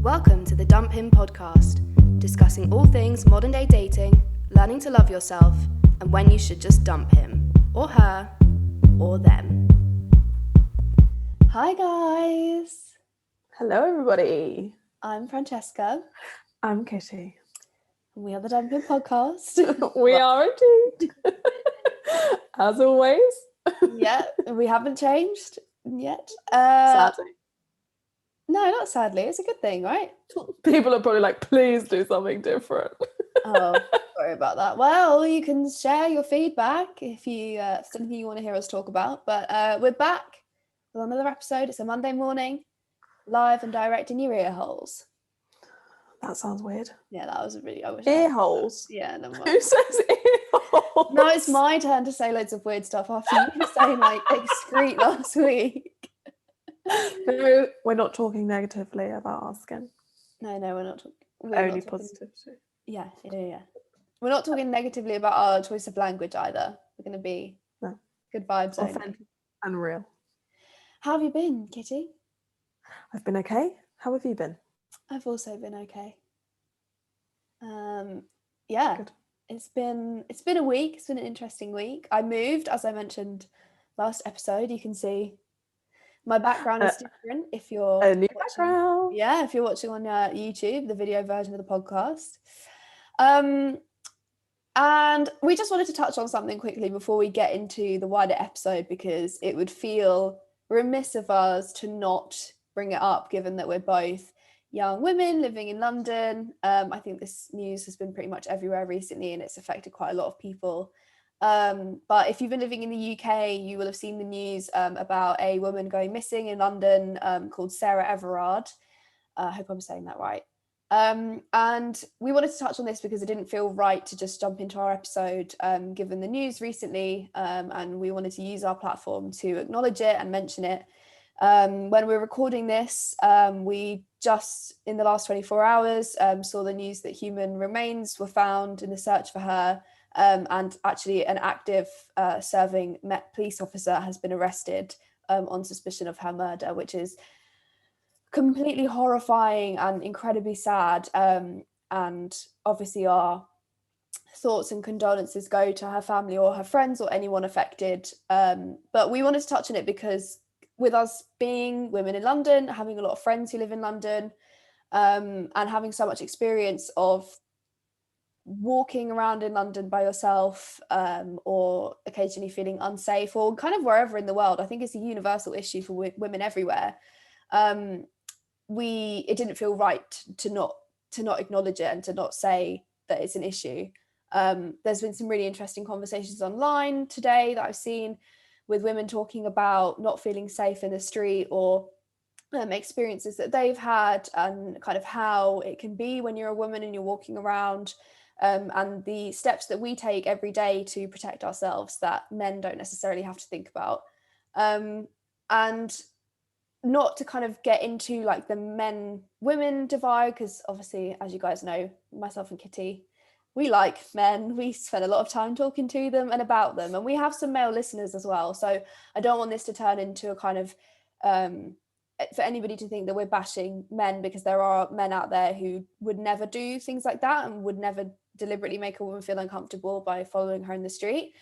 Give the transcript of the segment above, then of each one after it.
Welcome to the Dump Him podcast, discussing all things modern day dating, learning to love yourself, and when you should just dump him, or her, or them. Hi guys! Hello everybody. I'm Francesca. I'm Kitty. And we are the Dump Him podcast. We are indeed. As always. Yeah, we haven't changed yet. Sadly. No, not sadly. It's a good thing, right? People are probably like, please do something different. Oh, sorry about that. Well, you can share your feedback if you something you want to hear us talk about. But we're back with another episode. It's a Monday morning, live and direct in your ear holes. That sounds weird. Yeah, that was really. Ear holes? Yeah, no more. Who says ear holes? No, it's my turn to say loads of weird stuff after you were saying like excrete last week. No, we're not talking negatively about our skin. No, we're not talking. Only positivity. Yeah. We're not talking negatively about our choice of language either. We're going to be good vibes. Authentic and real. How have you been, Kitty? I've been okay. How have you been? I've also been okay. Yeah. Good. It's been a week. It's been an interesting week. I moved, as I mentioned last episode. You can see my background is different if you're a new background. Yeah, if you're watching on YouTube, the video version of the podcast. And we just wanted to touch on something quickly before we get into the wider episode, because it would feel remiss of us to not bring it up, given that we're both young women living in London. I think this news has been pretty much everywhere recently, and it's affected quite a lot of people. But if you've been living in the UK, you will have seen the news about a woman going missing in London called Sarah Everard. I hope I'm saying that right. And we wanted to touch on this because it didn't feel right to just jump into our episode given the news recently, and we wanted to use our platform to acknowledge it and mention it. When we're recording this, we just in the last 24 hours saw the news that human remains were found in the search for her. And actually an active serving Met police officer has been arrested on suspicion of her murder, which is completely horrifying and incredibly sad. And obviously our thoughts and condolences go to her family or her friends or anyone affected. But we wanted to touch on it because with us being women in London, having a lot of friends who live in London, and having so much experience of walking around in London by yourself, or occasionally feeling unsafe, or kind of wherever in the world. I think it's a universal issue for women everywhere. It didn't feel right to not acknowledge it and to not say that it's an issue. There's been some really interesting conversations online today that I've seen with women talking about not feeling safe in the street, or experiences that they've had, and kind of how it can be when you're a woman and you're walking around. And the steps that we take every day to protect ourselves that men don't necessarily have to think about. And not to kind of get into like the men-women divide, because obviously, as you guys know, myself and Kitty, we like men. We spend a lot of time talking to them and about them, and we have some male listeners as well. So I don't want this to turn into a kind of for anybody to think that we're bashing men, because there are men out there who would never do things like that and would never deliberately make a woman feel uncomfortable by following her in the street.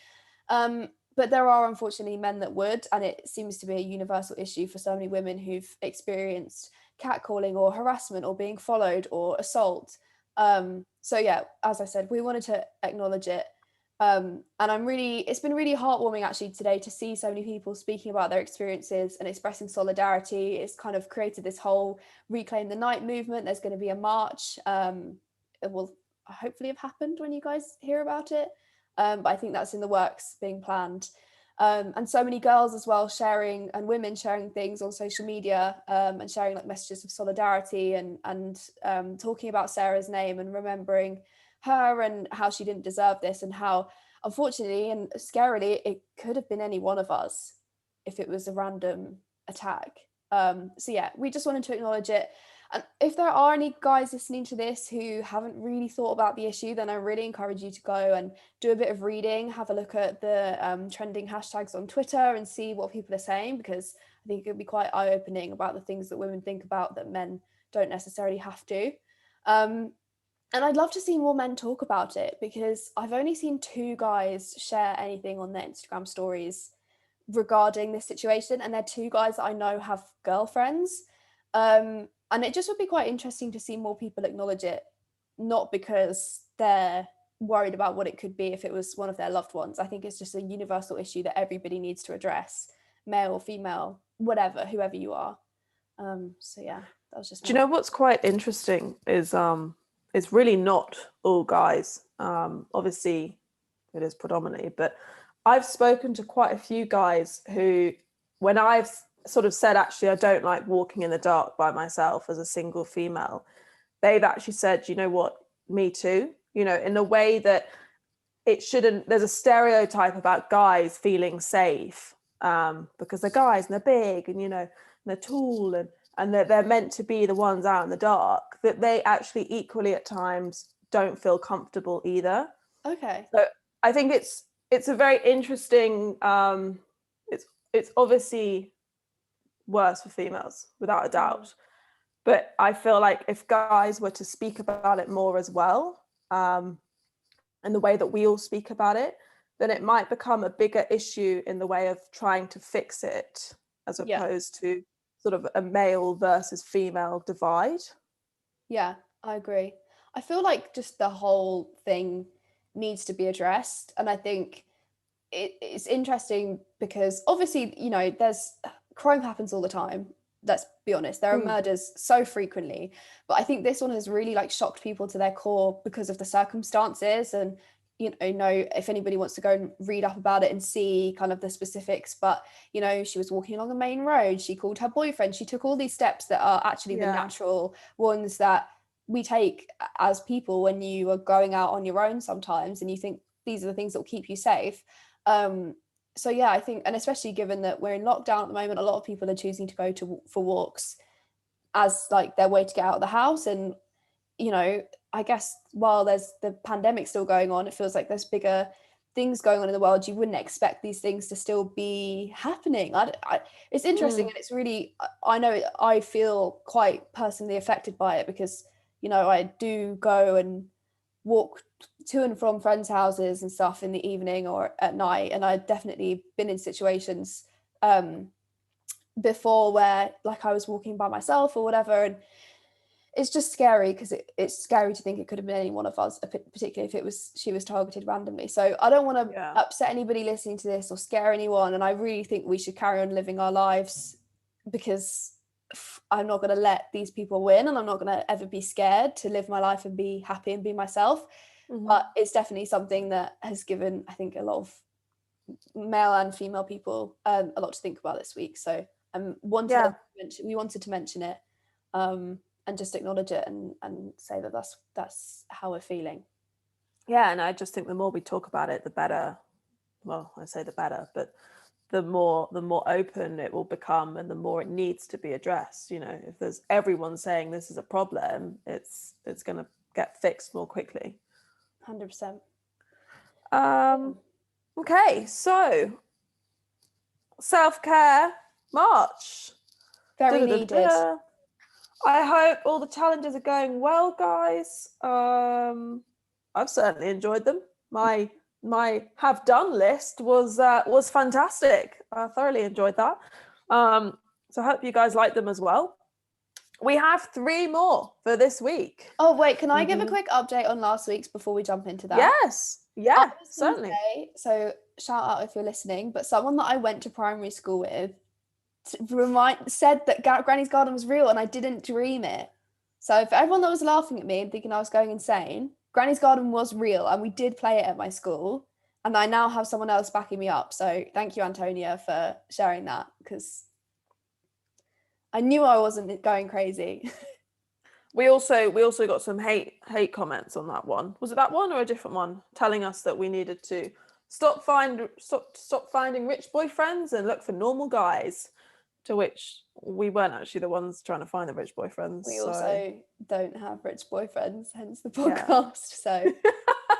But there are unfortunately men that would, and it seems to be a universal issue for so many women who've experienced catcalling or harassment or being followed or assault. So yeah, as I said, we wanted to acknowledge it. And it's been really heartwarming actually today to see so many people speaking about their experiences and expressing solidarity. It's kind of created this whole Reclaim the Night movement. There's going to be a march. It will hopefully have happened when you guys hear about it. But I think that's in the works, being planned. And so many girls as well sharing, and women sharing things on social media, and sharing like messages of solidarity and talking about Sarah's name and remembering her and how she didn't deserve this, and how unfortunately and scarily it could have been any one of us if it was a random attack. So yeah, we just wanted to acknowledge it. And if there are any guys listening to this who haven't really thought about the issue, then I really encourage you to go and do a bit of reading, have a look at the trending hashtags on Twitter and see what people are saying, because I think it could be quite eye-opening about the things that women think about that men don't necessarily have to. And I'd love to see more men talk about it, because I've only seen 2 guys share anything on their Instagram stories regarding this situation, and they're 2 guys that I know have girlfriends. And it just would be quite interesting to see more people acknowledge it, not because they're worried about what it could be if it was one of their loved ones. I think it's just a universal issue that everybody needs to address, male or female, whatever, whoever you are. So yeah, that was just. Do you know what's quite interesting is it's really not all guys. Obviously, it is predominantly, but I've spoken to quite a few guys who, when I've sort of said, actually, I don't like walking in the dark by myself as a single female, they've actually said, you know what, me too. You know, in a way that it shouldn't. There's a stereotype about guys feeling safe because they're guys and they're big and, you know, and they're tall and they're meant to be the ones out in the dark, that they actually equally at times don't feel comfortable either. Okay. So I think it's a very interesting, it's obviously worse for females, without a doubt. But I feel like if guys were to speak about it more as well, and the way that we all speak about it, then it might become a bigger issue in the way of trying to fix it, as opposed to sort of a male versus female divide. Yeah, I agree. I feel like just the whole thing needs to be addressed. And I think it's interesting because obviously, you know, there's crime happens all the time. Let's be honest, there are murders so frequently. But I think this one has really like shocked people to their core because of the circumstances. And you know, if anybody wants to go and read up about it and see kind of the specifics, but you know, she was walking along the main road, she called her boyfriend, she took all these steps that are actually the natural ones that we take as people when you are going out on your own sometimes, and you think these are the things that will keep you safe. So yeah, I think, and especially given that we're in lockdown at the moment, a lot of people are choosing to go for walks as like their way to get out of the house. And you know, I guess while there's the pandemic still going on, it feels like there's bigger things going on in the world. You wouldn't expect these things to still be happening. It's interesting, and it's really, I know I feel quite personally affected by it because, you know, I do go and walk to and from friends' houses and stuff in the evening or at night, and I've definitely been in situations before where like I was walking by myself or whatever, and it's just scary because it's scary to think it could have been any one of us, particularly if she was targeted randomly. So I don't want to upset anybody listening to this or scare anyone, and I really think we should carry on living our lives, because I'm not going to let these people win, and I'm not going to ever be scared to live my life and be happy and be myself. But it's definitely something that has given, I think, a lot of male and female people a lot to think about this week. So we wanted to mention it and just acknowledge it and say that that's how we're feeling. Yeah, and I just think the more we talk about it, the better. Well, I say the better, but the more open it will become, and the more it needs to be addressed. You know, if there's everyone saying this is a problem, it's going to get fixed more quickly. 100%. Okay, so self-care March. Very needed. I hope all the challenges are going well, guys. I've certainly enjoyed them. My have done list was fantastic. I thoroughly enjoyed that. So I hope you guys like them as well. We have 3 more for this week. Oh wait, can I give a quick update on last week's before we jump into that? Yes, yeah, certainly. So shout out if you're listening, but someone that I went to primary school with said that Granny's Garden was real, and I didn't dream it. So for everyone that was laughing at me and thinking I was going insane, Granny's Garden was real, and we did play it at my school, and I now have someone else backing me up. So thank you, Antonia, for sharing that, because I knew I wasn't going crazy. We also got some hate comments on that one. Was it that one or a different one? Telling us that we needed to stop finding rich boyfriends and look for normal guys. To which we weren't actually the ones trying to find the rich boyfriends. We also don't have rich boyfriends, hence the podcast. So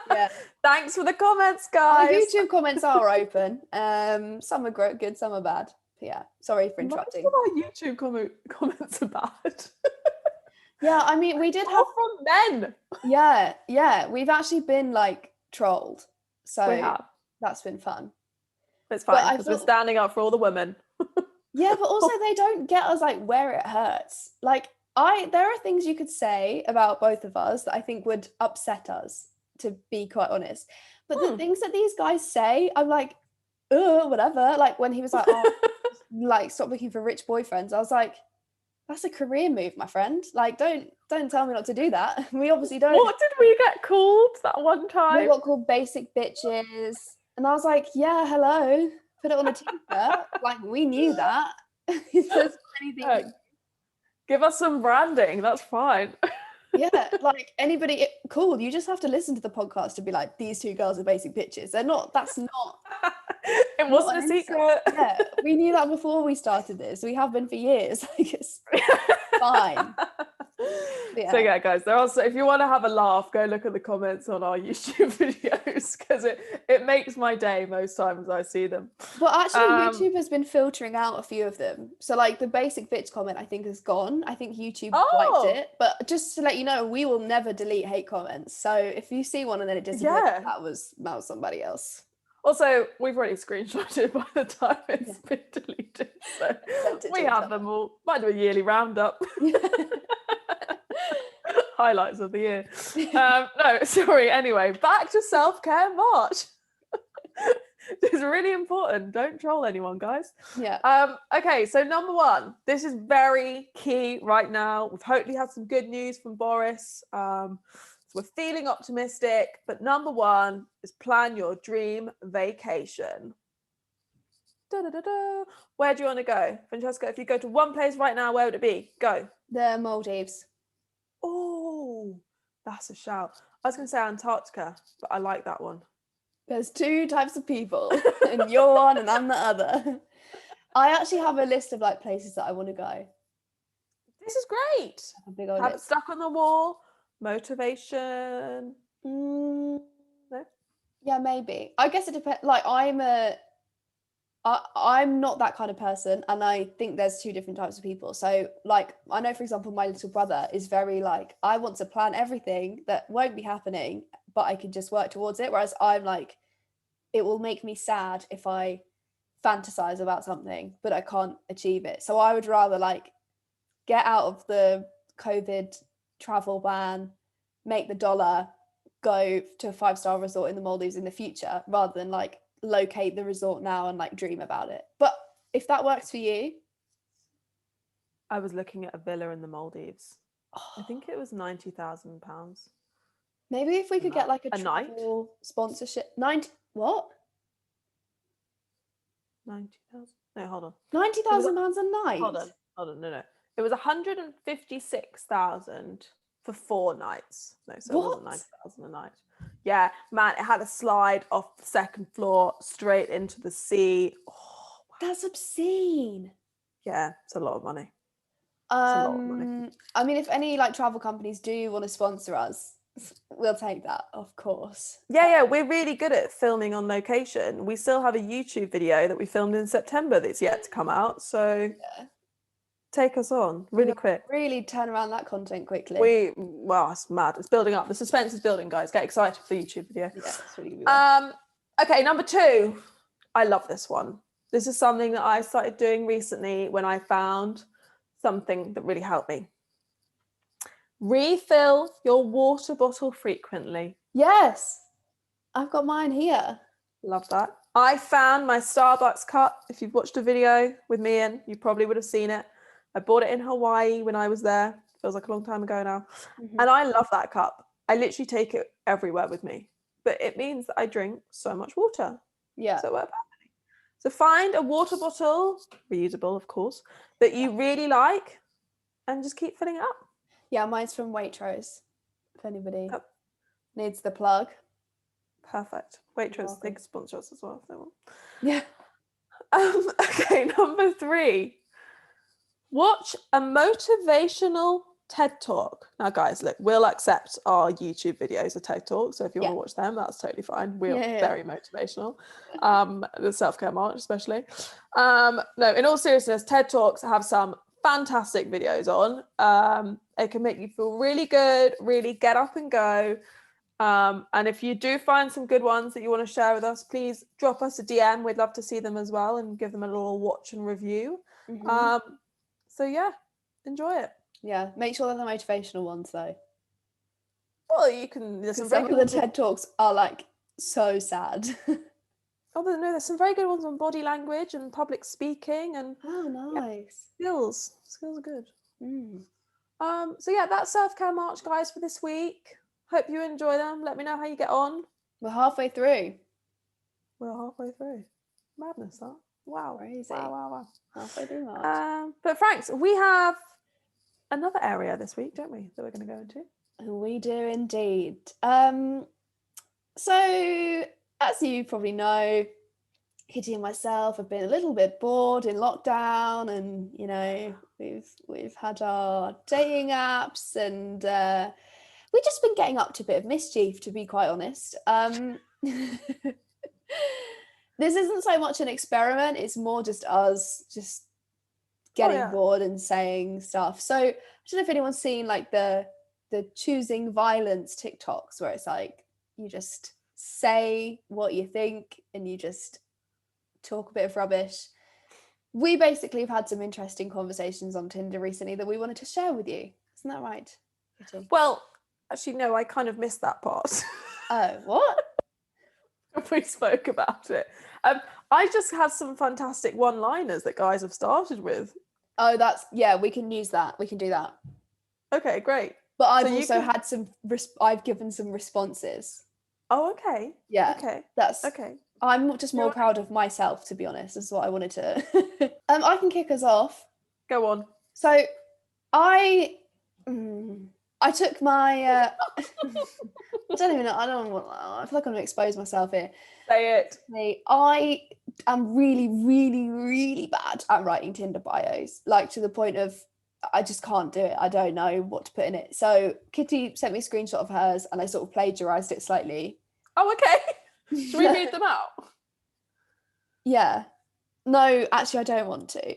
yeah. Thanks for the comments, guys. Our YouTube comments are open. Some are good, some are bad. But yeah, sorry for interrupting. Most of our YouTube comments are bad. Yeah, I mean, we did have All from men. yeah, we've actually been like trolled. We So have. that's been fun. It's But fine I because we're feel standing up for all the women. yeah, but also they don't get us like where it hurts. Like there are things you could say about both of us that I think would upset us, to be quite honest. But the things that these guys say, I'm like, whatever. Like when he was like, oh, like stop looking for rich boyfriends. I was like, that's a career move, my friend. Like, don't tell me not to do that. We obviously don't. What did we get called that one We time? got called basic bitches. And I was like, yeah, hello. Put it on a t-shirt. Like, we knew that. There's anything. Give us some branding. That's fine. Yeah, like anybody, cool. You just have to listen to the podcast to be like, these two girls are basic bitches. They're not, that's not. It wasn't a secret. Yeah, we knew that before we started this. We have been for years. Like, it's fine. So yeah, guys, there are also, if you want to have a laugh, go look at the comments on our YouTube videos because it makes my day most times I see them. But actually, YouTube has been filtering out a few of them. So like the basic bitch comment, I think is gone. I think YouTube wiped it. But just to let you know, we will never delete hate comments. So if you see one and then it disappears, that was somebody else. Also, we've already screenshotted by the time it's been deleted. So we have them all. Might do a yearly roundup. Highlights of the year. No, sorry. Anyway, back to self-care March. This is really important. Don't troll anyone, guys. Yeah. Okay, so number one, this is very key right now. We've hopefully had some good news from Boris. So we're feeling optimistic, but number one is plan your dream vacation. Da-da-da-da. Where do you want to go? Francesca, if you go to one place right now, where would it be? Go. The Maldives. Oh, that's a shout. I was going to say Antarctica, but I like that one. There's two types of people, and you're one and I'm the other. I actually have a list of like places that I want to go. This is great. A big old Have it list. stuck on the wall. Motivation. No? Yeah, maybe. I guess it depends. Like I'm not that kind of person, and I think there's two different types of people. So like I know, for example, my little brother is very like, I want to plan everything that won't be happening, but I can just work towards it. Whereas I'm like, it will make me sad if I fantasize about something, but I can't achieve it. So I would rather like get out of the COVID travel ban, make the dollar, go to a 5-star resort in the Maldives in the future, rather than like locate the resort now and like dream about it. But if that works for you. I was looking at a villa in the Maldives. I think it was £90,000. Maybe if we could get like a travel night? Sponsorship. 90 what? 90,000? No, hold on. £90,000 a night? Hold on, no. It was 156,000 for 4 nights. No, so it wasn't 90,000 a night. Yeah, man, it had a slide off the second floor straight into the sea. Oh, wow. That's obscene. Yeah, it's a lot of money. It's a lot of money. I mean, if any like travel companies do want to sponsor us, we'll take that, of course. Yeah, we're really good at filming on location. We still have a YouTube video that we filmed in September that's yet to come out. So take us on really quick. Really turn around that content quickly. Well, it's mad. It's building up. The suspense is building, guys. Get excited for the YouTube video. Yeah, it's really good. Okay, number 2. I love this one. This is something that I started doing recently when I found something that really helped me. Refill your water bottle frequently. Yes, I've got mine here. Love that. I found my Starbucks cup. If you've watched a video with me in, you probably would have seen it. I bought it in Hawaii when I was there. Feels like a long time ago now. Mm-hmm. And I love that cup. I literally take it everywhere with me. But it means that I drink so much water. Yeah. So it worked perfectly. So find a water bottle, reusable of course, that you really like and just keep filling it up. Yeah, mine's from Waitrose, if anybody needs the plug. Perfect. Waitrose, they can sponsor us as well if they want. Yeah. Okay, number 3. Watch a motivational TED Talk. Now, guys, look, we'll accept our YouTube videos of TED Talk. So if you want to watch them, that's totally fine. We're very motivational. The self-care march, especially. No, in all seriousness, TED Talks have some fantastic videos on. It can make you feel really good, really get up and go. And if you do find some good ones that you want to share with us, please drop us a DM. We'd love to see them as well and give them a little watch and review. So yeah, enjoy it. Yeah, make sure they're the motivational ones though. Well, you can. There's Some of the TED Talks are like so sad. Oh no, there's some very good ones on body language and public speaking and nice. Skills are good. So yeah, that's self-care march, guys, for this week. Hope you enjoy them. Let me know how you get on. We're halfway through. Madness, that. Wow. Crazy. Wow. Halfway through March. But Franks, we have another area this week, don't we, that we're going to go into? We do indeed. So as you probably know, Kitty and myself have been a little bit bored in lockdown, and you know, we've had our dating apps, and we've just been getting up to a bit of mischief, to be quite honest. This isn't so much an experiment, it's more just us just getting bored and saying stuff. So I don't know if anyone's seen like the choosing violence TikToks, where it's like you just say what you think and you just talk a bit of rubbish. We basically have had some interesting conversations on Tinder recently that we wanted to share with you. Isn't that right, Kitty? Well, actually, no, I kind of missed that part. Oh, what? We spoke about it. I just had some fantastic one-liners that guys have started with. Oh, we can use that. We can do that. Okay, great. But I've also had I've given some responses. Oh, okay. Yeah. Okay. That's okay. I'm just more proud of myself, to be honest. Is what I wanted to. I can kick us off. Go on. So, I took my. I don't even know. I feel like I'm going to expose myself here. Say it. I am really, really, really bad at writing Tinder bios. Like to the point of I just can't do it. I don't know what to put in it. So Kitty sent me a screenshot of hers, and I sort of plagiarized it slightly. Oh, okay. Should we read them out? Yeah. No, actually, I don't want to.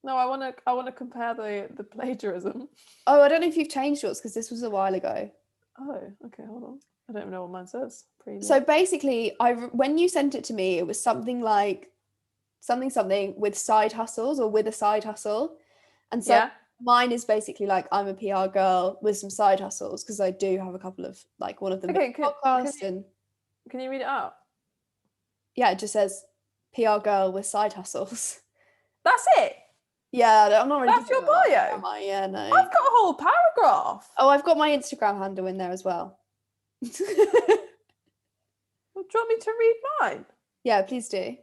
No, I want to compare the plagiarism. Oh, I don't know if you've changed yours because this was a while ago. Oh, okay, hold on. I don't even know what mine says. So basically, when you sent it to me, it was something like something with side hustles or with a side hustle. And so mine is basically like I'm a PR girl with some side hustles, because I do have a couple of, like, one of them podcast. Can you read it out? Yeah, it just says PR girl with side hustles. That's it? Yeah, I'm not really. That's your bio? Yeah, no. I've got a whole paragraph. Oh, I've got my Instagram handle in there as well. Well, do you want me to read mine? Yeah, please do.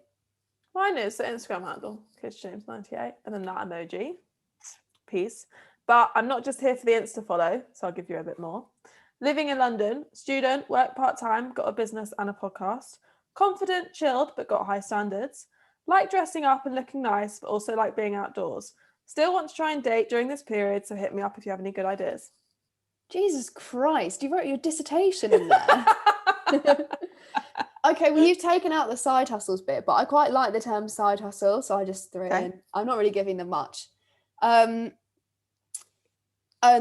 Mine is the Instagram handle, KissJames98, and then that emoji. Peace. But I'm not just here for the Insta follow, so I'll give you a bit more. Living in London, student, work part-time, got a business and a podcast. Confident, chilled, but got high standards. Like dressing up and looking nice, but also like being outdoors. Still want to try and date during this period, so hit me up if you have any good ideas. Jesus Christ, you wrote your dissertation in there. Okay, well, you've taken out the side hustles bit, but I quite like the term side hustle, so I just threw it in. I'm not really giving them much. And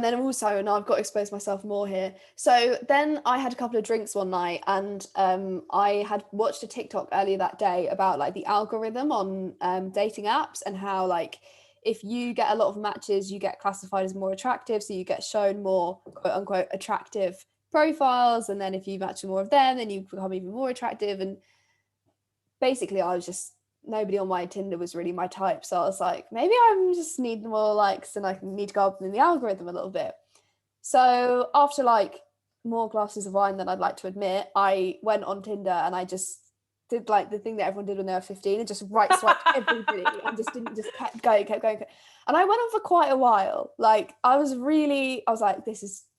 then also, and I've got to expose myself more here. So then I had a couple of drinks one night, and I had watched a TikTok earlier that day about like the algorithm on dating apps, and how like if you get a lot of matches, you get classified as more attractive, so you get shown more quote unquote attractive profiles, and then if you match with more of them, then you become even more attractive. And basically nobody on my Tinder was really my type, so I was like, maybe I just need more likes and I need to go up in the algorithm a little bit. So after like more glasses of wine than I'd like to admit, I went on Tinder and I just did like the thing that everyone did when they were 15 and just right swiped everybody and just kept going. And I went on for quite a while. Like I was like,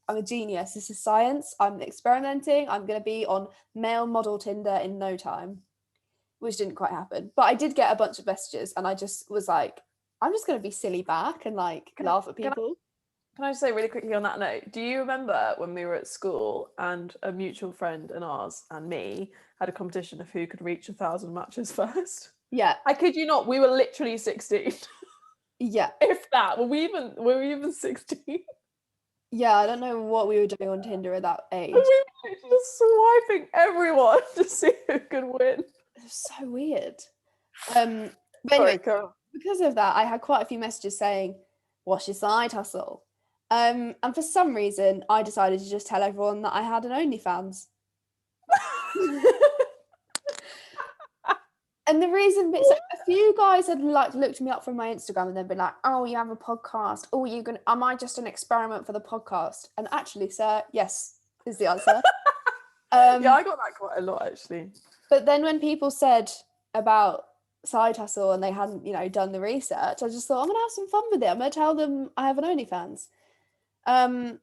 I'm a genius. This is science. I'm experimenting. I'm going to be on male model Tinder in no time, which didn't quite happen. But I did get a bunch of messages, and I just was like, I'm just going to be silly back and like laugh at people. Can I just say really quickly on that note, do you remember when we were at school and a mutual friend and ours and me had a competition of who could reach 1,000 matches first? Yeah. I kid you not, we were literally 16. Yeah. If that. Were we even 16? Yeah, I don't know what we were doing on Tinder at that age. We were just swiping everyone to see who could win. It was so weird. But anyway, Sorry, because of that, I had quite a few messages saying, "What's your side hustle?" And for some reason, I decided to just tell everyone that I had an OnlyFans. And the reason, so a few guys had like looked me up from my Instagram and they'd been like, "Oh, you have a podcast. Oh, am I just an experiment for the podcast?" And actually, sir, yes, is the answer. Yeah, I got that quite a lot actually. But then when people said about side hustle and they hadn't, done the research, I just thought, I'm gonna have some fun with it. I'm gonna tell them I have an OnlyFans. And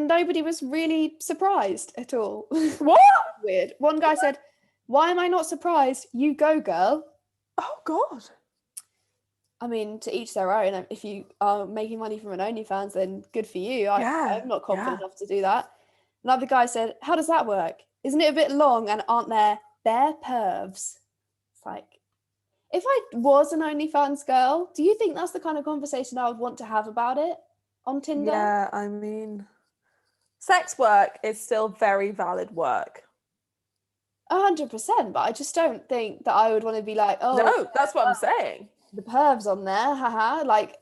nobody was really surprised at all. What? Weird. One guy said, "Why am I not surprised? You go, girl." Oh God. I mean, to each their own. If you are making money from an OnlyFans, then good for you. I'm not confident enough to do that. Another guy said, "How does that work? Isn't it a bit long? And aren't there bare pervs?" It's like, if I was an OnlyFans girl, do you think that's the kind of conversation I would want to have about it on Tinder? Yeah, I mean, sex work is still very valid work. 100%, but I just don't think that I would want to be like, "Oh, No, that's what I'm saying. the pervs on there, haha." Like,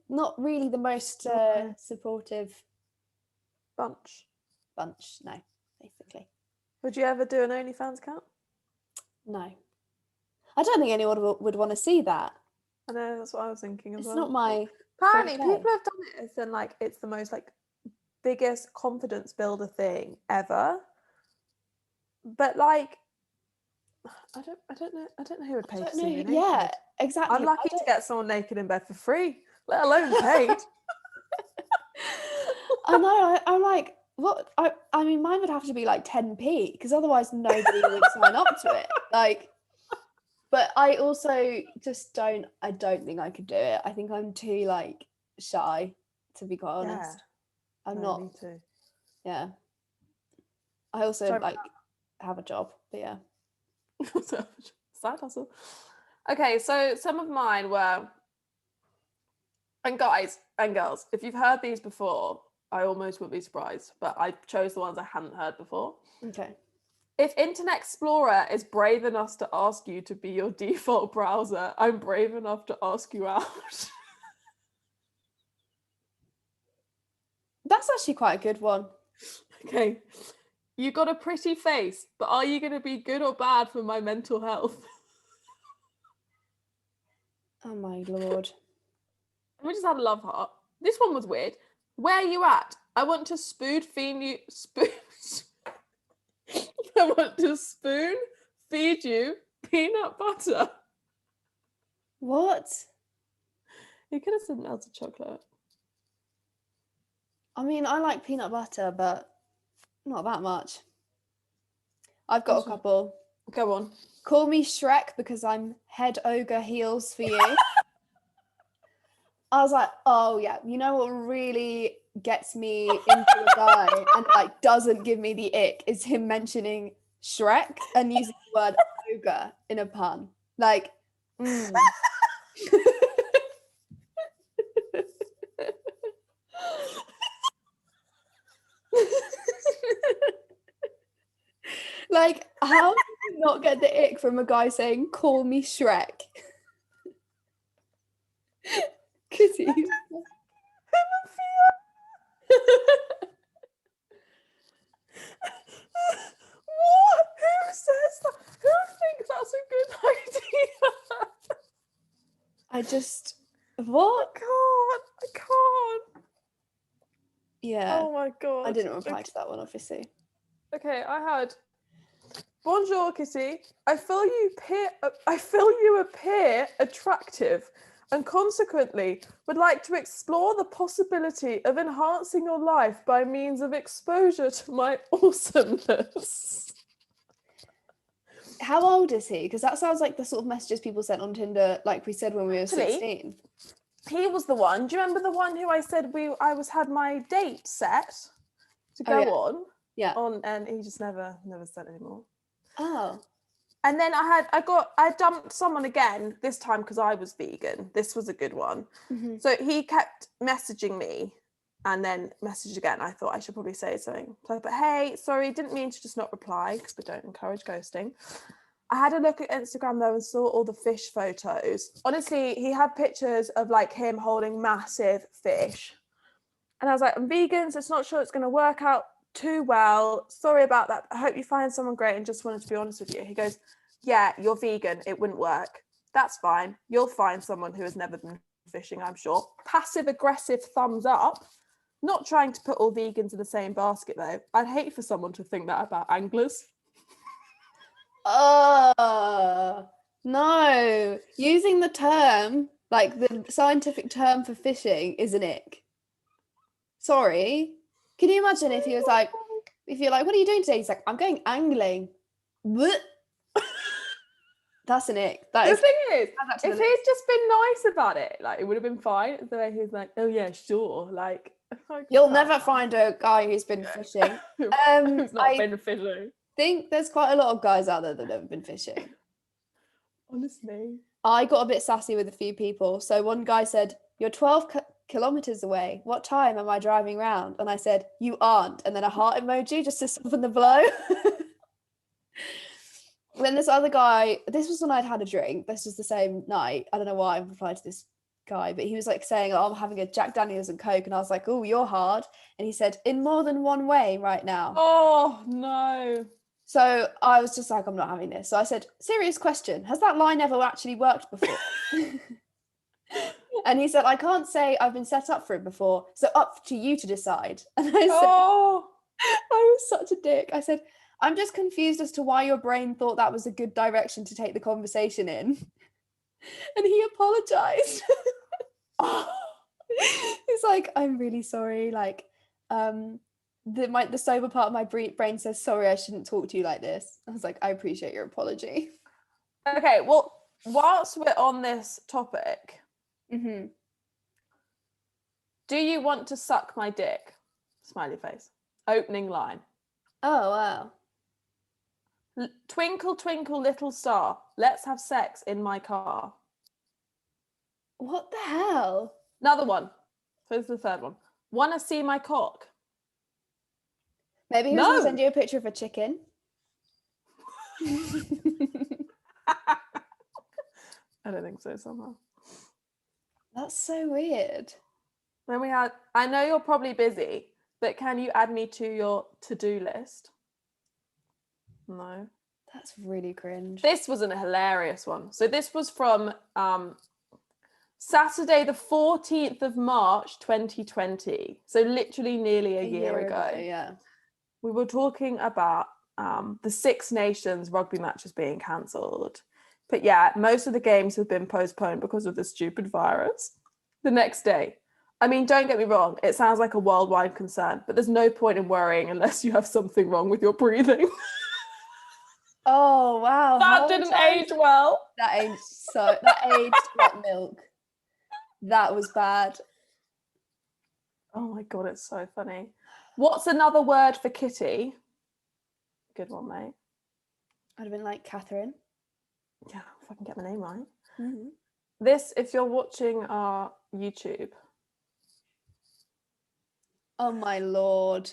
not really the most supportive Bunch. no, basically. Would you ever do an OnlyFans account? No. I don't think anyone would want to see that. I know, that's what I was thinking as It's well. not my Apparently, forte. people have done it as in like it's the most like biggest confidence builder thing ever. But like, I don't know who would pay to see you naked. Yeah, exactly. I'm lucky to get someone naked in bed for free, let alone paid. I know. I'm like, what? I mean, mine would have to be like 10p because otherwise nobody would sign up to it. Like, but I also just don't. I don't think I could do it. I think I'm too like shy, to be quite honest. Yeah. I'm No, not. me too. Yeah. I also Sorry. like have a job, but yeah. Side hustle. Okay, so some of mine were, and guys and girls, if you've heard these before, I almost wouldn't be surprised, but I chose the ones I hadn't heard before. Okay. If Internet Explorer is brave enough to ask you to be your default browser, I'm brave enough to ask you out. That's actually quite a good one. Okay. You got a pretty face, but are you going to be good or bad for my mental health? Oh my lord. We just had a love heart. This one was weird. Where are you at? I want to spoon feed you. I want to spoon feed you peanut butter. What? You could have said melted chocolate. I mean, I like peanut butter, but not that much. I've got a couple. Go on. Call me Shrek because I'm head ogre heels for you. I was like, oh yeah, you know what really gets me into a guy and like doesn't give me the ick is him mentioning Shrek and using the word ogre in a pun. Like, like, how do you not get the ick from a guy saying, "Call me Shrek"? Kitty. What? Who says that? Who thinks that's a good idea? What? I can't. Yeah. Oh my God. I didn't reply to that one, obviously. Okay, I had. Bonjour, Kitty. I feel you appear attractive, and consequently would like to explore the possibility of enhancing your life by means of exposure to my awesomeness. How old is he? Because that sounds like the sort of messages people sent on Tinder, like we said when we were 16. He was the one. Do you remember the one who I said had my date set to go on? Yeah. And he just never sent anymore. Oh. And then I dumped someone again, this time because I was vegan. This was a good one. Mhm. So he kept messaging me and then messaged again. I thought I should probably say something. So I put, hey, sorry, didn't mean to just not reply because we don't encourage ghosting. I had a look at Instagram though and saw all the fish photos. Honestly, he had pictures of like him holding massive fish. And I was like, I'm vegan, so it's not sure it's going to work out too well. Sorry about that. I hope you find someone great and just wanted to be honest with you. He goes, yeah, you're vegan. It wouldn't work. That's fine. You'll find someone who has never been fishing, I'm sure. Passive aggressive thumbs up. Not trying to put all vegans in the same basket though. I'd hate for someone to think that about anglers. No. Using the term, like the scientific term for fishing, is an ick. Sorry. Can you imagine if he was like, if you're like, what are you doing today? He's like, I'm going angling. Blech. That's an ick. The thing is, add that to if the he'd list. just been nice about it, like it would have been fine. The way he was like, "Oh yeah, sure," like You'll never find a guy who's been fishing. who's not I been fishing. think there's quite a lot of guys out there that have been fishing. Honestly, I got a bit sassy with a few people. So one guy said, "You're 12 kilometers away. What time am I driving round?" And I said, "You aren't." And then a heart emoji just to soften the blow. Then this other guy, this was when I'd had a drink. This was the same night. I don't know why I replied to this guy, but he was like saying, "Oh, I'm having a Jack Daniels and Coke." And I was like, "Oh, you're hard." And he said, "In more than one way right now." oh no. So I was just like, "I'm not having this." So I said, "Serious question. Has that line ever actually worked before?" And he said, "I can't say I've been set up for it before. So up to you to decide." And I said, Oh, I was such a dick. I said, "I'm just confused as to why your brain thought that was a good direction to take the conversation in." And he apologized. He's like, "I'm really sorry. Like, the sober part of my brain says sorry. I shouldn't talk to you like this." I was like, "I appreciate your apology." okay. Well, whilst we're on this topic, Mm-hmm. do you want to suck my dick? Smiley face. Opening line. Oh wow. Twinkle, twinkle, little star. Let's have sex in my car. What the hell? Another one. So this is the third one. Wanna see my cock? Maybe he was going No. to send you a picture of a chicken. I don't think so somehow. That's so weird. Then we had, I know you're probably busy, but can you add me to your to-do list? No. That's really cringe. This was a hilarious one. So this was from Saturday the 14th of March 2020. So literally nearly a year ago. Yeah. We were talking about the Six Nations rugby matches being cancelled. But yeah, most of the games have been postponed because of the stupid virus. The next day. I mean, don't get me wrong, it sounds like a worldwide concern, but there's no point in worrying unless you have something wrong with your breathing. Oh wow. That didn't age well. That aged like milk. That was bad. Oh my god, it's so funny. What's another word for kitty? Good one, mate. I'd have been like, "Catherine." Yeah, if I can get my name right. Mm-hmm. This, if you're watching our YouTube. Oh my lord.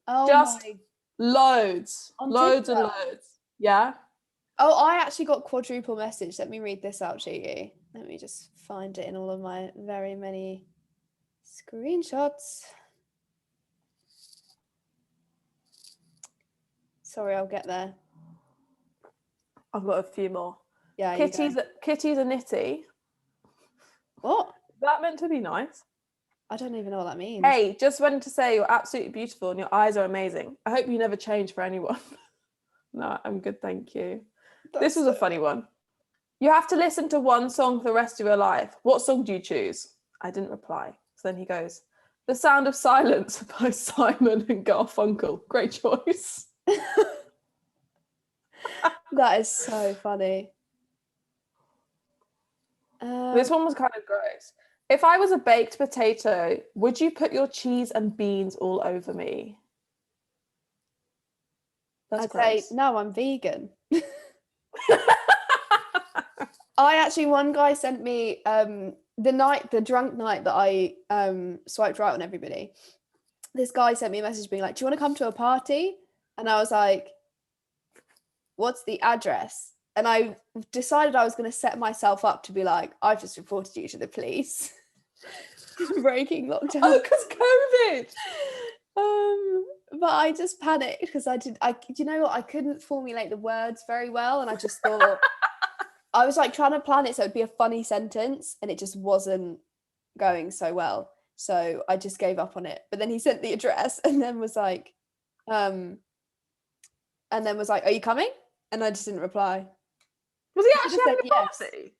Oh Just my. loads. On Loads and Tinder? loads. Yeah? Oh, I actually got quadruple message. Let me read this out to you. Let me just find it in all of my very many screenshots. Sorry, I'll get there. I've got a few more. Yeah, you go. Kitty's a nitty. What? Is that meant to be nice? I don't even know what that means. Hey, just wanted to say you're absolutely beautiful and your eyes are amazing. I hope you never change for anyone. No, I'm good, thank you. This was a funny one. You have to listen to one song for the rest of your life. What song do you choose? I didn't reply. So then he goes, The Sound of Silence by Simon and Garfunkel. Great choice. That is so funny. This one was kind of gross. If I was a baked potato, would you put your cheese and beans all over me? That's I'd say, gross. no, I'm vegan. One guy sent me the drunk night that I swiped right on everybody. This guy sent me a message being like, do you want to come to a party? And I was like, what's the address? And I decided I was going to set myself up to be like, I've just reported you to the police. Breaking lockdown. Oh, because COVID. But I just panicked because you know what? I couldn't formulate the words very well. And I just thought, I was like trying to plan it so it'd be a funny sentence and it just wasn't going so well. So I just gave up on it. But then he sent the address and then was like, are you coming? And I just didn't reply. Was he He actually just having said a yes. party?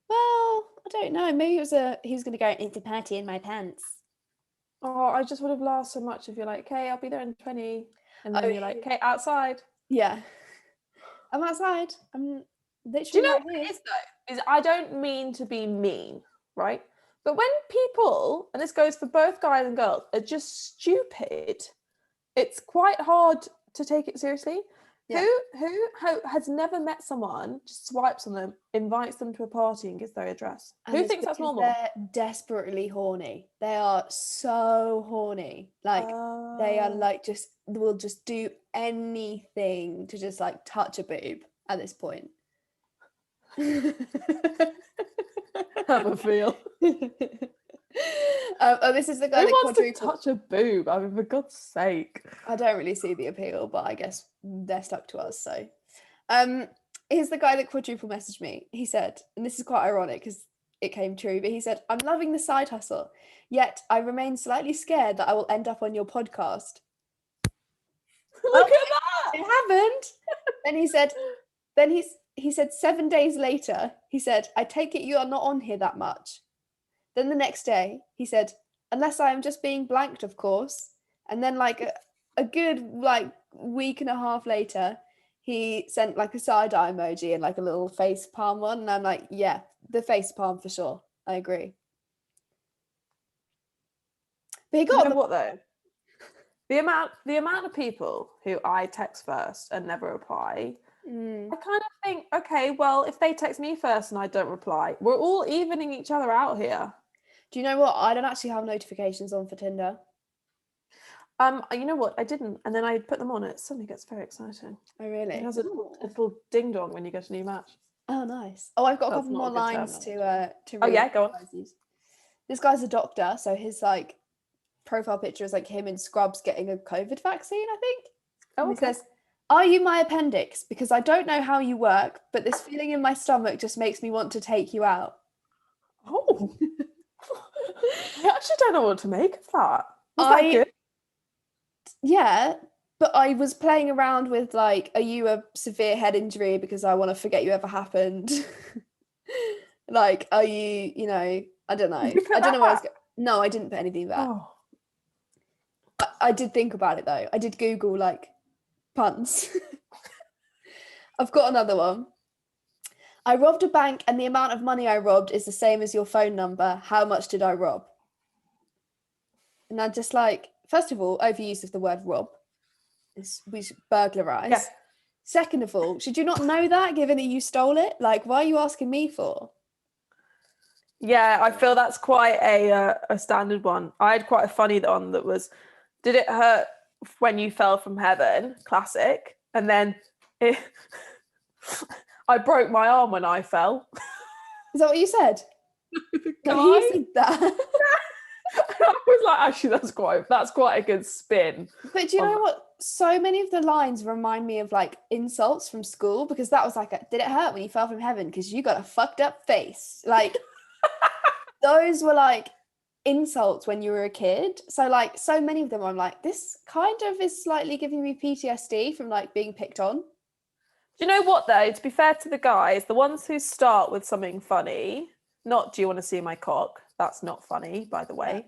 Well, I don't know. Maybe he was going to go into party in my pants. Oh, I just would have laughed so much if you're like, okay, I'll be there in 20. And then you're like, okay, outside. Yeah. I'm outside. I'm literally Do you know right what here. it is though? Is I don't mean to be mean, right? But when people, and this goes for both guys and girls, are just stupid, it's quite hard to take it seriously. Yeah. Who has never met someone, just swipes on them, invites them to a party and gives their address? And Who it's thinks that's because normal? they're desperately horny. They are so horny. Like they are like will just do anything to just like touch a boob at this point. Have a feel. This is the guy Who that wants to quadruple. touch a boob? I mean, for God's sake. I don't really see the appeal, but I guess they're stuck to us. So, here's the guy that quadruple messaged me. He said, and this is quite ironic because it came true, but he said, I'm loving the side hustle, yet I remain slightly scared that I will end up on your podcast. Look at that. It happened. Then he said 7 days later, he said, I take it you are not on here that much. Then the next day, he said, unless I am just being blanked, of course. And then like a good like week and a half later, he sent like a side-eye emoji and like a little face palm one. And I'm like, yeah, the face palm for sure. I agree. But he got You know what though? The amount of people who I text first and never reply, I kind of think, okay, well, if they text me first and I don't reply, we're all evening each other out here. Do you know what? I don't actually have notifications on for Tinder. You know what? I didn't, and then I put them on. It suddenly gets very exciting. Oh, really? It has a little ding dong when you get a new match. Oh, nice. Oh, I've got a That's couple not a more good term, lines though. to Oh yeah, go on. This guy's a doctor, so his like profile picture is like him in scrubs getting a COVID vaccine, I think. Oh, And okay. he says, are you my appendix? Because I don't know how you work, but this feeling in my stomach just makes me want to take you out. Oh, I actually don't know what to make of that. Was that good? Yeah, but I was playing around with like, are you a severe head injury because I want to forget you ever happened? Like, are you, you know, I don't know. I don't know what I was No, I didn't put anything back. Oh. I did think about it though. I did Google like puns. I've got another one. I robbed a bank and the amount of money I robbed is the same as your phone number. How much did I rob? And I just like, first of all, overuse of the word rob. We should burglarize. Yeah. Second of all, should you not know that given that you stole it? Like, why are you asking me for? Yeah, I feel that's quite a standard one. I had quite a funny one that was, did it hurt when you fell from heaven? Classic. And then I broke my arm when I fell. Is that what you said? No, he said that. I was like, actually, that's quite a good spin. But do you know what? So many of the lines remind me of like insults from school, because that was like, did it hurt when you fell from heaven? Because you got a fucked up face. Like, those were like insults when you were a kid. So like, so many of them, I'm like, this kind of is slightly giving me PTSD from like being picked on. Do you know what though? To be fair to the guys, the ones who start with something funny, not "Do you want to see my cock?" That's not funny, by the way.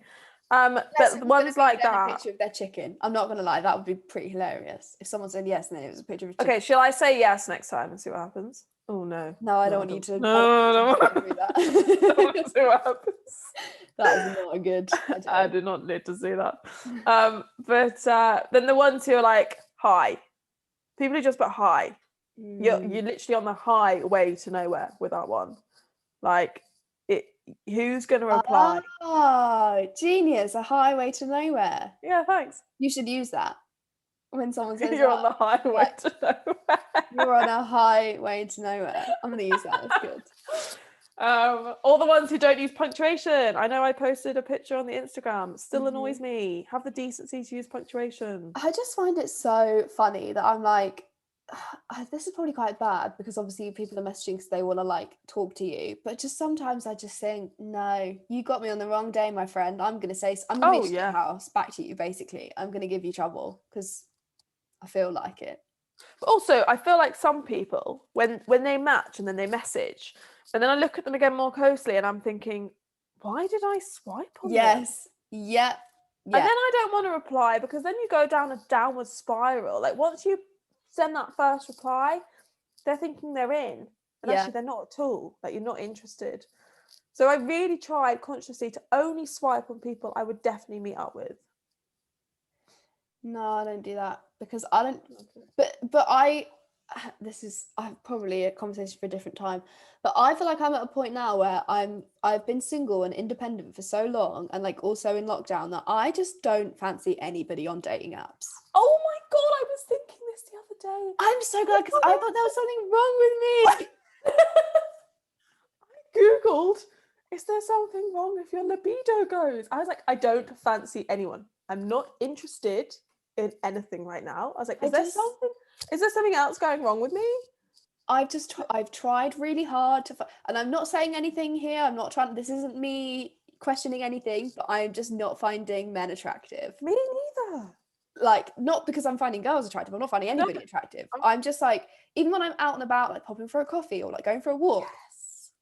But the ones like that. A picture of their chicken. I'm not gonna lie, that would be pretty hilarious if someone said yes and then it was a picture of a chicken. Okay, shall I say yes next time and see what happens? Oh no. No, I don't want you to. No. Do that. I want to see what happens. That is not a good. I do not need to see that. But then the ones who are like, "Hi," People who just put hi. You're literally on the highway to nowhere with that one. Like, who's going to reply? Oh, genius. A highway to nowhere. Yeah, thanks. You should use that when someone says You're that. on the highway to nowhere. You're on a highway to nowhere. I'm going to use that. That's good. All the ones who don't use punctuation. I know I posted a picture on the Instagram. Still annoys me. Have the decency to use punctuation. I just find it so funny that I'm like, this is probably quite bad because obviously people are messaging because they want to like talk to you, but just sometimes I just think, no, you got me on the wrong day, my friend. I'm gonna be to your house back to you. Basically, I'm gonna give you trouble because I feel like it. But also, I feel like some people when they match and then they message, and then I look at them again more closely, and I'm thinking, why did I swipe on them? Yes. Yep. And then I don't want to reply because then you go down a downward spiral. Like once you send that first reply, they're thinking they're in, and actually they're not at all. Like you're not interested. So I really tried consciously to only swipe on people I would definitely meet up with. No, I don't do that because I don't. But this is probably a conversation for a different time. But I feel like I'm at a point now where I've been single and independent for so long, and like also in lockdown, that I just don't fancy anybody on dating apps. Oh my god, I was thinking this the other day. I'm so glad because I thought there was something wrong with me. I googled, is there something wrong if your libido goes? I was like, I don't fancy anyone. I'm not interested in anything right now. I was like, is there something else going wrong with me? I've tried really hard to, and I'm not saying anything here. I'm not trying. This isn't me questioning anything, but I'm just not finding men attractive. Me neither. Like, not because I'm finding girls attractive. I'm not finding anybody attractive. I'm just like, even when I'm out and about, like popping for a coffee or like going for a walk,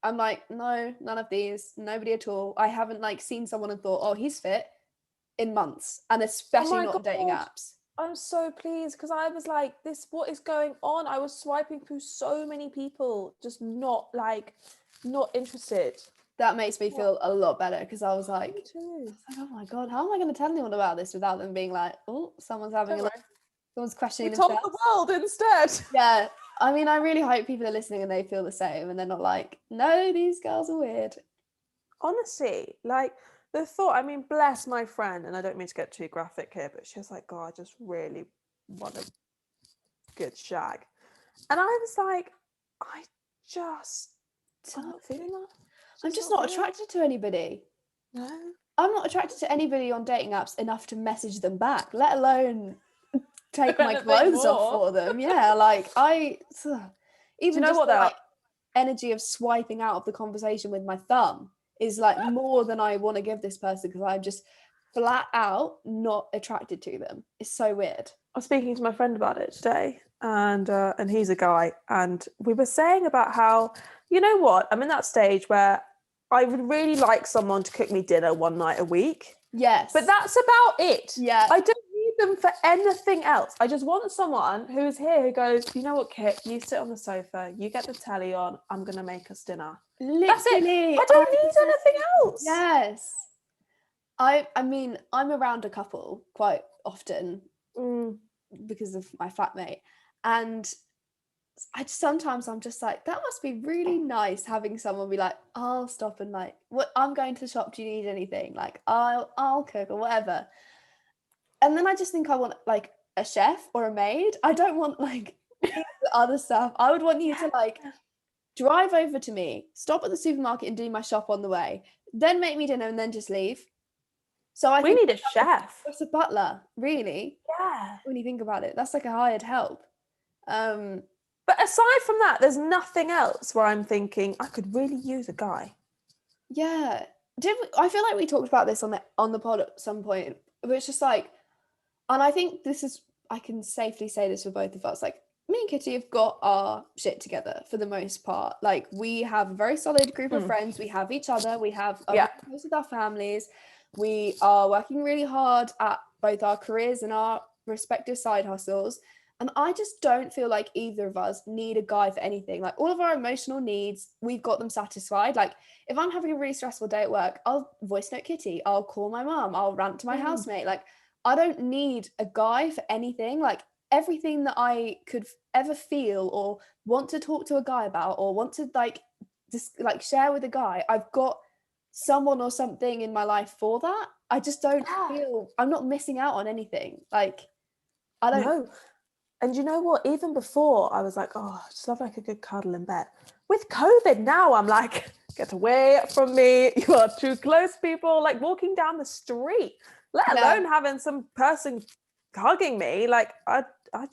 I'm like, no, none of these, nobody at all. I haven't like seen someone and thought, oh, he's fit in months, and especially not on dating apps. I'm so pleased because I was like, what is going on? I was swiping through so many people, just not interested. That makes me feel a lot better because I was like, oh my god, how am I going to tell anyone about this without them being like, oh, someone's questioning themselves. Told the world instead. Yeah, I mean, I really hope people are listening and they feel the same and they're not like, no, these girls are weird. Honestly, like the thought, I mean, bless my friend, and I don't mean to get too graphic here, but she was like, God, I just really want a good shag. And I was like, I just am not feeling that. I'm just not attracted to anybody. No. I'm not attracted to anybody on dating apps enough to message them back, let alone take my clothes off for them. Yeah, like even just the like energy of swiping out of the conversation with my thumb is like more than I want to give this person because I'm just flat out not attracted to them. It's so weird. I was speaking to my friend about it today, and he's a guy, and we were saying about how, you know what, I'm in that stage where I would really like someone to cook me dinner one night a week. Yes. But that's about it. Yeah. I don't need them for anything else. I just want someone who's here who goes, you know what, Kit, you sit on the sofa, you get the telly on, I'm going to make us dinner. Literally. That's it. I don't need anything else. Yes. I mean, I'm around a couple quite often because of my flatmate. And sometimes I'm just like, that must be really nice having someone be like, I'll stop and like, what, I'm going to the shop, do you need anything? Like, I'll cook or whatever. And then I just think I want like a chef or a maid. I don't want like other stuff. I would want you to like drive over to me, stop at the supermarket and do my shop on the way, then make me dinner and then just leave. So I think we need a chef. That's a butler, really. Yeah. When you think about it, that's like a hired help. But aside from that, there's nothing else where I'm thinking I could really use a guy. Yeah. I feel like we talked about this on the pod at some point, but it's just like, and I think I can safely say this for both of us, like me and Kitty have got our shit together for the most part. Like we have a very solid group of friends. We have each other. We have close with our families. We are working really hard at both our careers and our respective side hustles. And I just don't feel like either of us need a guy for anything. Like all of our emotional needs, we've got them satisfied. Like if I'm having a really stressful day at work, I'll voice note Kitty. I'll call my mum. I'll rant to my housemate. Like I don't need a guy for anything. Like everything that I could ever feel or want to talk to a guy about or want to like just like share with a guy, I've got someone or something in my life for that. I just don't feel I'm not missing out on anything. Like I don't. No. And you know what? Even before, I was like, oh, I just love like a good cuddle in bed. With COVID now, I'm like, get away from me. You are too close, people. Like walking down the street, let alone having some person hugging me. Like I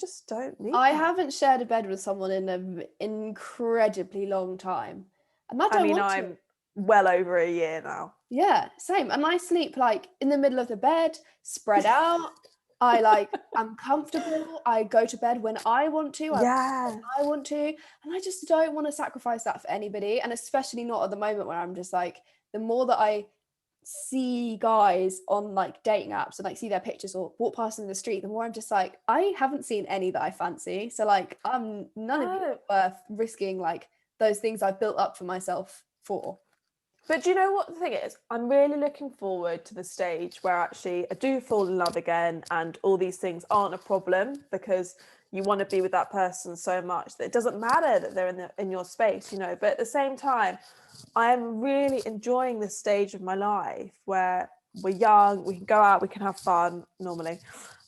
just don't need I that. haven't shared a bed with someone in an incredibly long time. And I don't want to. I'm well over a year now. Yeah, same. And I sleep like in the middle of the bed, spread out. I'm comfortable. I go to bed when I want to. I want to. And I just don't want to sacrifice that for anybody. And especially not at the moment where I'm just like, the more that I see guys on like dating apps and like see their pictures or walk past them in the street, the more I'm just like, I haven't seen any that I fancy. So like none of it worth risking like those things I've built up for myself for. But do you know what the thing is? I'm really looking forward to the stage where actually I do fall in love again and all these things aren't a problem because you want to be with that person so much that it doesn't matter that they're in your space, you know. But at the same time, I am really enjoying this stage of my life where we're young, we can go out, we can have fun normally,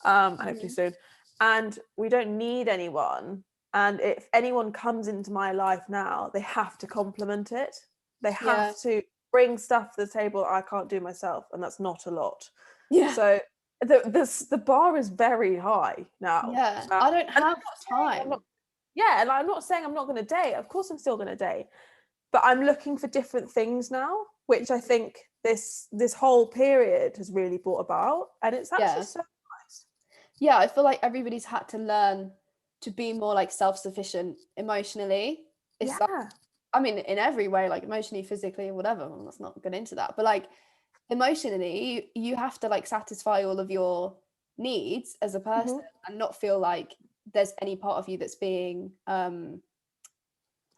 hopefully soon, and we don't need anyone. And if anyone comes into my life now, they have to complement it. They have to bring stuff to the table I can't do myself, and that's not a lot. Yeah. So the bar is very high now. Yeah, I don't have time. And I'm not saying I'm not going to date. Of course, I'm still going to date, but I'm looking for different things now, which I think this whole period has really brought about, and it's actually so nice. Yeah, I feel like everybody's had to learn to be more like self-sufficient emotionally. It's like, I mean, in every way, like emotionally, physically, whatever. Let's not get into that. But like emotionally, you have to like satisfy all of your needs as a person and not feel like there's any part of you that's being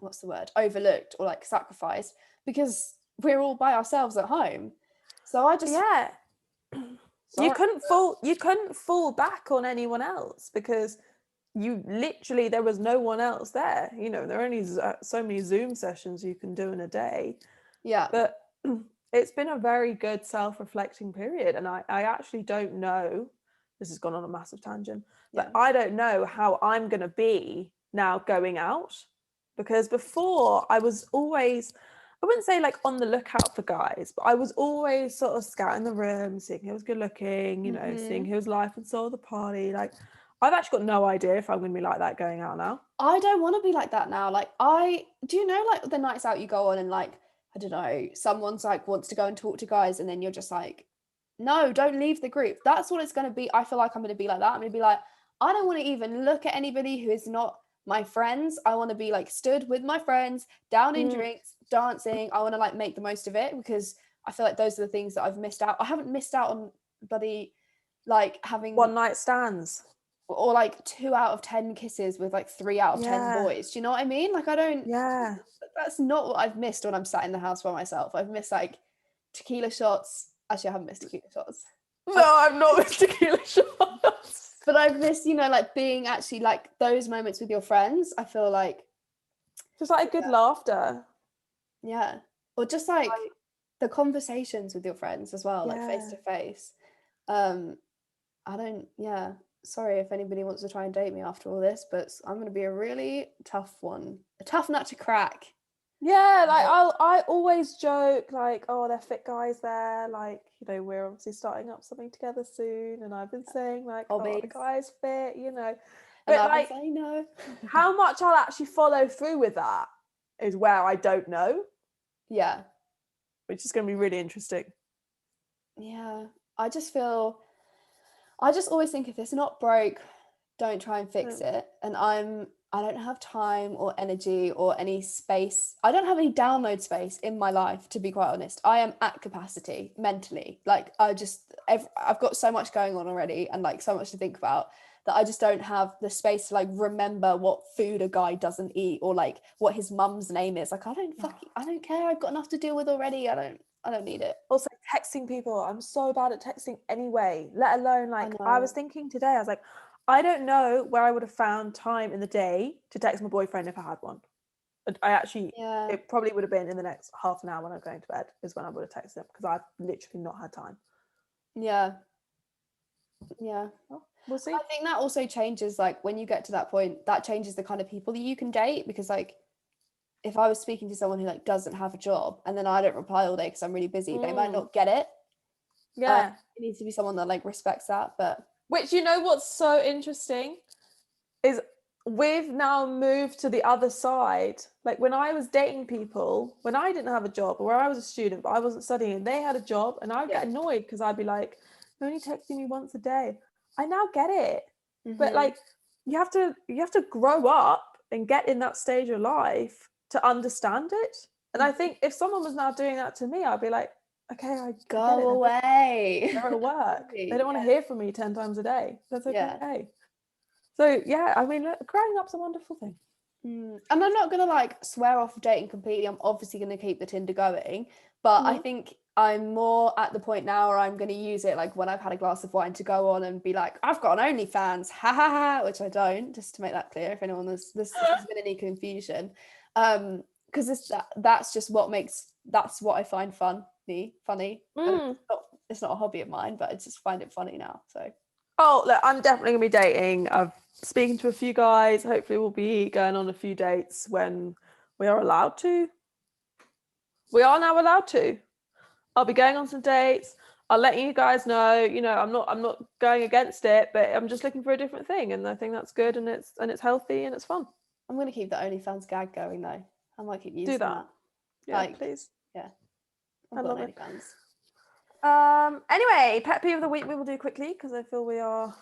what's the word, overlooked or like sacrificed, because we're all by ourselves at home. So I just you couldn't fall back on anyone else because you literally, there was no one else there. You know, there are only so many Zoom sessions you can do in a day. Yeah. But it's been a very good self-reflecting period. And I actually don't know, this has gone on a massive tangent, but I don't know how I'm going to be now going out. Because before I was always, I wouldn't say like on the lookout for guys, but I was always sort of scouting the room, seeing who was good looking, you know, seeing who was life and soul of the party. Like, I've actually got no idea if I'm going to be like that going out now. I don't want to be like that now. Like, do you know, like the nights out you go on and like, I don't know, someone's like wants to go and talk to guys and then you're just like, no, don't leave the group. That's what it's going to be. I feel like I'm going to be like that. I'm going to be like, I don't want to even look at anybody who is not my friends. I want to be like stood with my friends, down in drinks, dancing. I want to like make the most of it because I feel like those are the things that I've missed out. I haven't missed out on bloody like having one night stands or like 2 out of 10 kisses with like 3 out of 10 boys. Do you know what I mean? Like I don't. Yeah. That's not what I've missed when I'm sat in the house by myself. I've missed like tequila shots. Actually, I haven't missed tequila shots. No, I've not missed tequila shots. But I've missed, you know, like being actually like those moments with your friends. I feel like just like a good laughter. Yeah. Or just like the conversations with your friends as well, like face to face. Sorry if anybody wants to try and date me after all this, but I'm going to be a really tough one. A tough nut to crack. Yeah, like I always joke like, oh, they're fit guys there, like, you know, we're obviously starting up something together soon, and I've been saying like, oh, the guy's fit, you know, but and like, say no. how much I'll actually follow through with that is where I don't know. Yeah, which is going to be really interesting. Yeah, I just always think if it's not broke, don't try and fix it. And I don't have time or energy or any space. I don't have any download space in my life, to be quite honest. I am at capacity mentally. Like I've got so much going on already and like so much to think about that I just don't have the space to like remember what food a guy doesn't eat or like what his mum's name is. Like I don't care. I've got enough to deal with already. I don't need it. Also, texting people. I'm so bad at texting anyway, let alone like I was thinking today, I was like, I don't know where I would have found time in the day to text my boyfriend if I had one. I actually, Yeah. it probably would have been in the next half an hour when I'm going to bed is when I would have texted him, because I've literally not had time. Yeah. Yeah. Well, we'll see. I think that also changes, like when you get to that point, that changes the kind of people that you can date, because like if I was speaking to someone who like doesn't have a job and then I don't reply all day because I'm really busy, they might not get it. Yeah. It needs to be someone that like respects that. But Which, you know what's so interesting is we've now moved to the other side. Like when I was dating people, when I didn't have a job, or where I was a student but I wasn't studying and they had a job, and I'd get annoyed because I'd be like, you're only texting me once a day. I now get it. But like you have to grow up and get in that stage of life to understand it. And I think if someone was now doing that to me, I'd be like, okay, I get it. go away. They're at work. They don't want to hear from me 10 times a day. That's okay. Yeah. So yeah, I mean, look, growing up's a wonderful thing. And I'm not gonna like swear off dating completely. I'm obviously gonna keep the Tinder going, but I think I'm more at the point now where I'm gonna use it like when I've had a glass of wine to go on and be like, I've got an OnlyFans, ha ha ha, which I don't, just to make that clear if anyone has been any confusion. Because that's just that's what I find funny. It's not a hobby of mine, but I just find it funny now. So Oh, look, I'm definitely gonna be dating. I've speaking to a few guys. Hopefully we'll be going on a few dates when we are allowed to. We are now allowed to. I'll be going on some dates. I'll let you guys know. You know, I'm not going against it, but I'm just looking for a different thing, and I think that's good, and it's healthy and it's fun. I'm gonna keep the OnlyFans gag going though. I might keep using Do that. Yeah, like, please. Yeah. I love it. OnlyFans. Anyway, pet peeve of the week we will do quickly because I feel we are.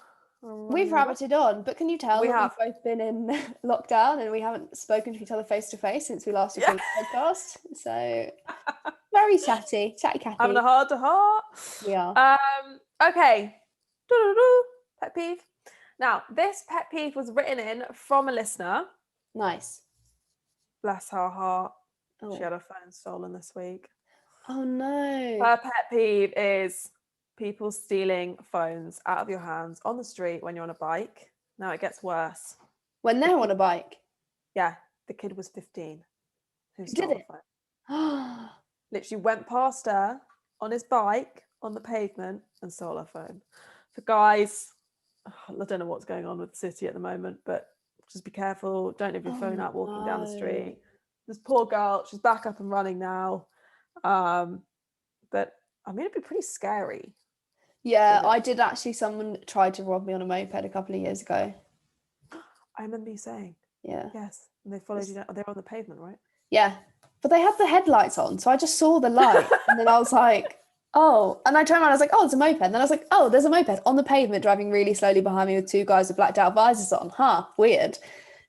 We've rabbited on, but can you tell that we've both been in lockdown and we haven't spoken to each other face to face since we last recorded the podcast? So very chatty Cathy. Having a heart to heart. We are. Okay. Pet peeve. Now, this pet peeve was written in from a listener. Nice. Bless her heart. Oh. She had her phone stolen this week. Oh no. Her pet peeve is people stealing phones out of your hands on the street when you're on a bike. Now it gets worse. When they're on a bike? Yeah, the kid was 15. Who did it? Phone. Literally went past her on his bike on the pavement and stole her phone. For guys, I don't know what's going on with the city at the moment, but just be careful. Don't leave your phone out walking down the street. This poor girl, she's back up and running now. But I mean, it'd be pretty scary. Yeah, I did actually. Someone tried to rob me on a moped a couple of years ago. I remember you saying. Yeah. Yes, and they followed you down. They're on the pavement, right? Yeah, but they had the headlights on, so I just saw the light, and then I was like, oh, and I turned around, I was like, oh, it's a moped. And then I was like, oh, there's a moped on the pavement driving really slowly behind me with two guys with blacked out visors on. Huh, weird.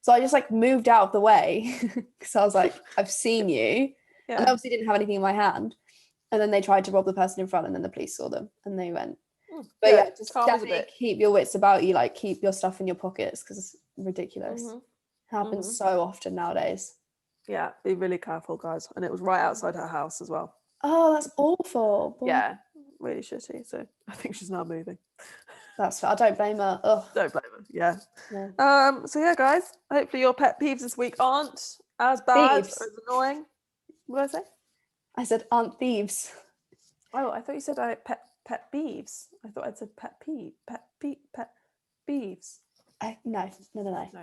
So I just like moved out of the way because I was like, I've seen you. Yeah. And I obviously didn't have anything in my hand. And then they tried to rob the person in front, and then the police saw them and they went. But yeah, just definitely keep your wits about you, like keep your stuff in your pockets because it's ridiculous. Happens so often nowadays. Yeah, be really careful, guys. And it was right outside her house as well. Oh, that's awful. Yeah, really shitty. So I think she's now moving. That's I don't blame her. Ugh. Don't blame her. Yeah. So yeah, guys. Hopefully your pet peeves this week aren't as bad or as annoying. What did I say? I said aren't thieves. Oh, I thought you said pet beeves. I thought I'd said pet beeves. No.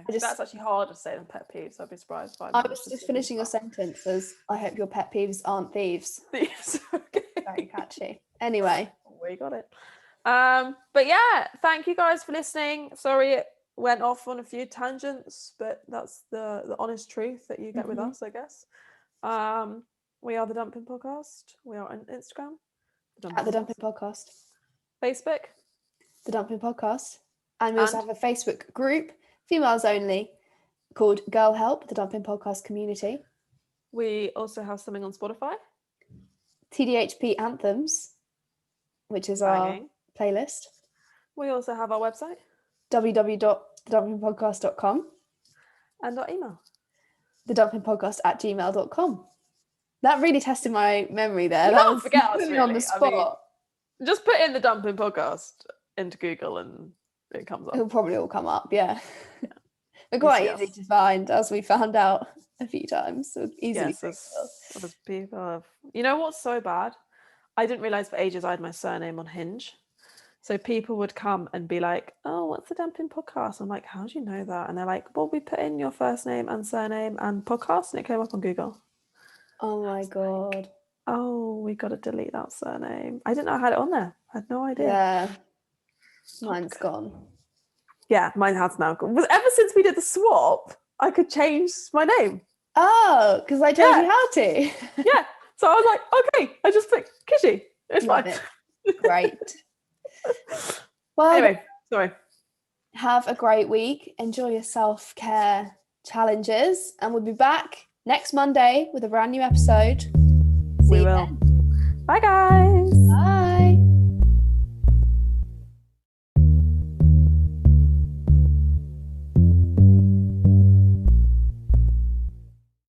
That's actually harder to say than pet peeves. I'd be surprised by. I was just finishing your sentence as I hope your pet peeves aren't thieves. Thieves. Okay. Very catchy. Anyway, we got it. But yeah, thank you guys for listening. Sorry it went off on a few tangents, but that's the honest truth that you get with us, I guess. We are the Dumping Podcast. We are on Instagram. At the Dumping Podcast. Facebook. The Dumping Podcast. And we also have a Facebook group, females only, called Girl Help, the Dumping Podcast community. We also have something on Spotify. TDHP Anthems, which is our playlist. We also have our website. www.thedumpingpodcast.com. And our email. thedumpingpodcast@gmail.com. That really tested my memory there. You that was forget us, really really. on the spot. I mean, just put in the Dumping Podcast into Google and it comes up. It'll probably all come up, yeah. Yeah. They're quite ECS. easy to find, as we found out a few times. So easily Yes, there's people have. You know what's so bad? I didn't realize for ages I had my surname on Hinge. So people would come and be like, "Oh, what's the Damping Podcast?" I'm like, "How do you know that?" And they're like, "Well, we put in your first name and surname and podcast, and it came up on Google." Oh my God. Oh, we got to delete that surname. I didn't know I had it on there. I had no idea. Yeah. Mine's gone. Yeah, mine has now gone. Ever since we did the swap, I could change my name. Oh, because I told you how to. Yeah. So I was like, okay, I just put Kitty. It's Love fine. it. Great. Well, Anyway, sorry. have a great week. Enjoy your self-care challenges. And we'll be back next Monday with a brand new episode. See We you will. then. Bye, guys. Bye.